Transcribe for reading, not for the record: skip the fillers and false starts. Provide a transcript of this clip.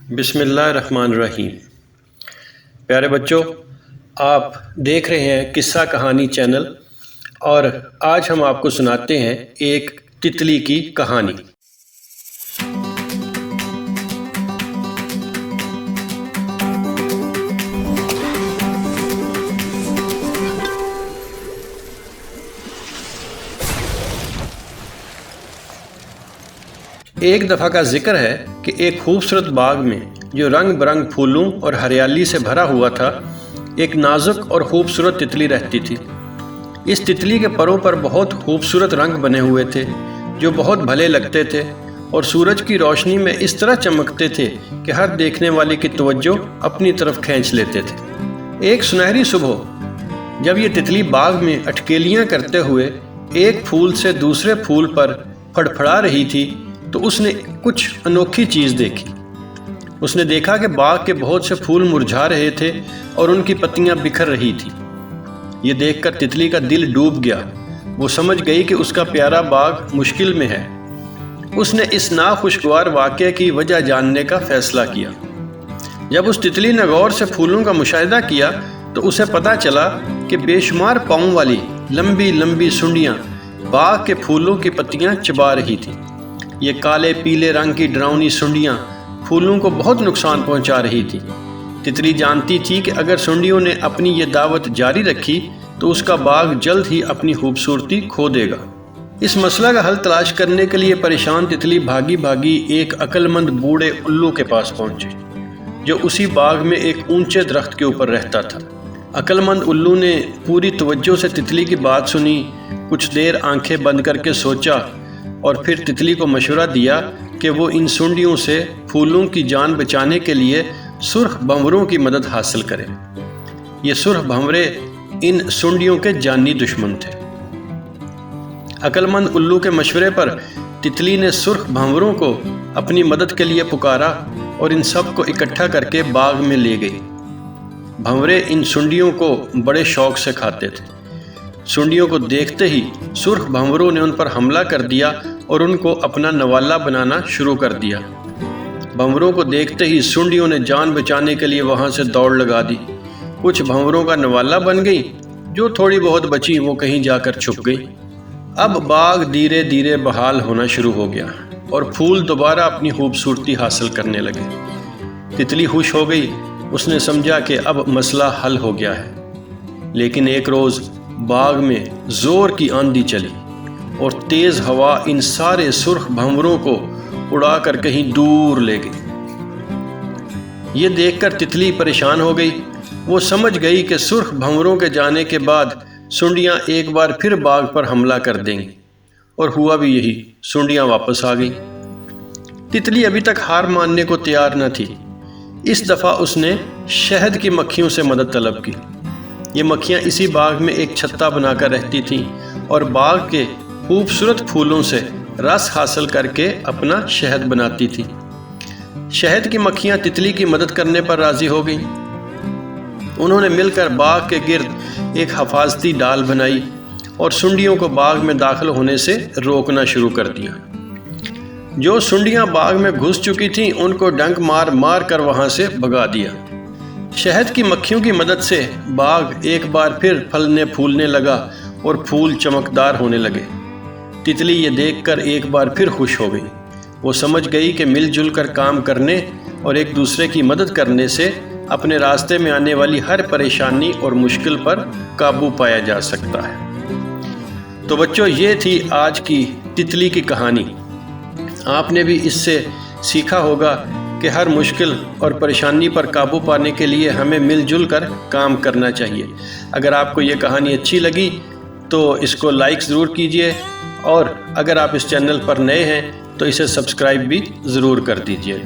بسم اللہ الرحمن الرحیم۔ پیارے بچوں، آپ دیکھ رہے ہیں قصہ کہانی چینل، اور آج ہم آپ کو سناتے ہیں ایک تتلی کی کہانی۔ ایک دفعہ کا ذکر ہے کہ ایک خوبصورت باغ میں جو رنگ برنگ پھولوں اور ہریالی سے بھرا ہوا تھا، ایک نازک اور خوبصورت تتلی رہتی تھی۔ اس تتلی کے پروں پر بہت خوبصورت رنگ بنے ہوئے تھے جو بہت بھلے لگتے تھے اور سورج کی روشنی میں اس طرح چمکتے تھے کہ ہر دیکھنے والے کی توجہ اپنی طرف کھینچ لیتے تھے۔ ایک سنہری صبح جب یہ تتلی باغ میں اٹکیلیاں کرتے ہوئے ایک پھول سے دوسرے پھول پر پھڑپھڑا رہی تھی تو اس نے کچھ انوکھی چیز دیکھی۔ اس نے دیکھا کہ باغ کے بہت سے پھول مرجھا رہے تھے اور ان کی پتیاں بکھر رہی تھیں۔ یہ دیکھ کر تتلی کا دل ڈوب گیا۔ وہ سمجھ گئی کہ اس کا پیارا باغ مشکل میں ہے۔ اس نے اس ناخوشگوار واقعے کی وجہ جاننے کا فیصلہ کیا۔ جب اس تتلی نے غور سے پھولوں کا مشاہدہ کیا تو اسے پتہ چلا کہ بے شمار پاؤں والی لمبی لمبی سنڈیاں باغ کے پھولوں کی پتیاں چبا رہی تھیں۔ یہ کالے پیلے رنگ کی ڈراؤنی سنڈیاں پھولوں کو بہت نقصان پہنچا رہی تھی۔ تتلی جانتی تھی کہ اگر سنڈیوں نے اپنی یہ دعوت جاری رکھی تو اس کا باغ جلد ہی اپنی خوبصورتی کھو دے گا۔ اس مسئلہ کا حل تلاش کرنے کے لیے پریشان تتلی بھاگی بھاگی ایک عقل مند بوڑھے الو کے پاس پہنچی جو اسی باغ میں ایک اونچے درخت کے اوپر رہتا تھا۔ عقل مند الو نے پوری توجہ سے تتلی کی بات سنی، کچھ دیر آنکھیں بند کر کے سوچا اور پھر تتلی کو مشورہ دیا کہ وہ ان سنڈیوں سے پھولوں کی جان بچانے کے لیے سرخ بھنوروں کی مدد حاصل کرے۔ یہ سرخ بھنورے ان سنڈیوں کے جانی دشمن تھے۔ عقل مند الو کے مشورے پر تتلی نے سرخ بھنوروں کو اپنی مدد کے لیے پکارا اور ان سب کو اکٹھا کر کے باغ میں لے گئی۔ بھنورے ان سنڈیوں کو بڑے شوق سے کھاتے تھے۔ سنڈیوں کو دیکھتے ہی سرخ بھنوروں نے ان پر حملہ کر دیا اور ان کو اپنا نوالا بنانا شروع کر دیا۔ بھنوروں کو دیکھتے ہی سنڈیوں نے جان بچانے کے لیے وہاں سے دوڑ لگا دی۔ کچھ بھنوروں کا نوالا بن گئی، جو تھوڑی بہت بچی وہ کہیں جا کر چھپ گئی۔ اب باغ دھیرے دھیرے بحال ہونا شروع ہو گیا اور پھول دوبارہ اپنی خوبصورتی حاصل کرنے لگے۔ تتلی خوش ہو گئی۔ اس نے سمجھا کہ اب مسئلہ حل ہو گیا ہے۔ لیکن ایک روز باغ میں زور کی آندھی چلی اور تیز ہوا ان سارے سرخ بھنوروں کو اڑا کر کہیں دور لے گئی۔ یہ دیکھ کر تتلی پریشان ہو گئی۔ وہ سمجھ گئی کہ سرخ بھنوروں کے جانے کے بعد سنڈیاں ایک بار پھر باغ پر حملہ کر دیں گی، اور ہوا بھی یہی، سنڈیاں واپس آ گئیں۔ تتلی ابھی تک ہار ماننے کو تیار نہ تھی۔ اس دفعہ اس نے شہد کی مکھیوں سے مدد طلب کی۔ یہ مکھیاں اسی باغ میں ایک چھتا بنا کر رہتی تھیں اور باغ کے خوبصورت پھولوں سے رس حاصل کر کے اپنا شہد بناتی تھیں۔ شہد کی مکھیاں تتلی کی مدد کرنے پر راضی ہو گئیں۔ انہوں نے مل کر باغ کے گرد ایک حفاظتی ڈال بنائی اور سنڈیوں کو باغ میں داخل ہونے سے روکنا شروع کر دیا۔ جو سنڈیاں باغ میں گھس چکی تھیں ان کو ڈنک مار مار کر وہاں سے بھگا دیا۔ شہد کی مکھیوں کی مدد سے باغ ایک بار پھر پھلنے پھولنے لگا اور پھول چمکدار ہونے لگے۔ تتلی یہ دیکھ کر ایک بار پھر خوش ہو گئی۔ وہ سمجھ گئی کہ مل جل کر کام کرنے اور ایک دوسرے کی مدد کرنے سے اپنے راستے میں آنے والی ہر پریشانی اور مشکل پر قابو پایا جا سکتا ہے۔ تو بچوں، یہ تھی آج کی تتلی کی کہانی۔ آپ نے بھی اس سے سیکھا ہوگا کہ ہر مشکل اور پریشانی پر قابو پانے کے لیے ہمیں مل جل کر کام کرنا چاہیے۔ اگر آپ کو یہ کہانی اچھی لگی تو اس کو لائک ضرور کیجئے، اور اگر آپ اس چینل پر نئے ہیں تو اسے سبسکرائب بھی ضرور کر دیجئے۔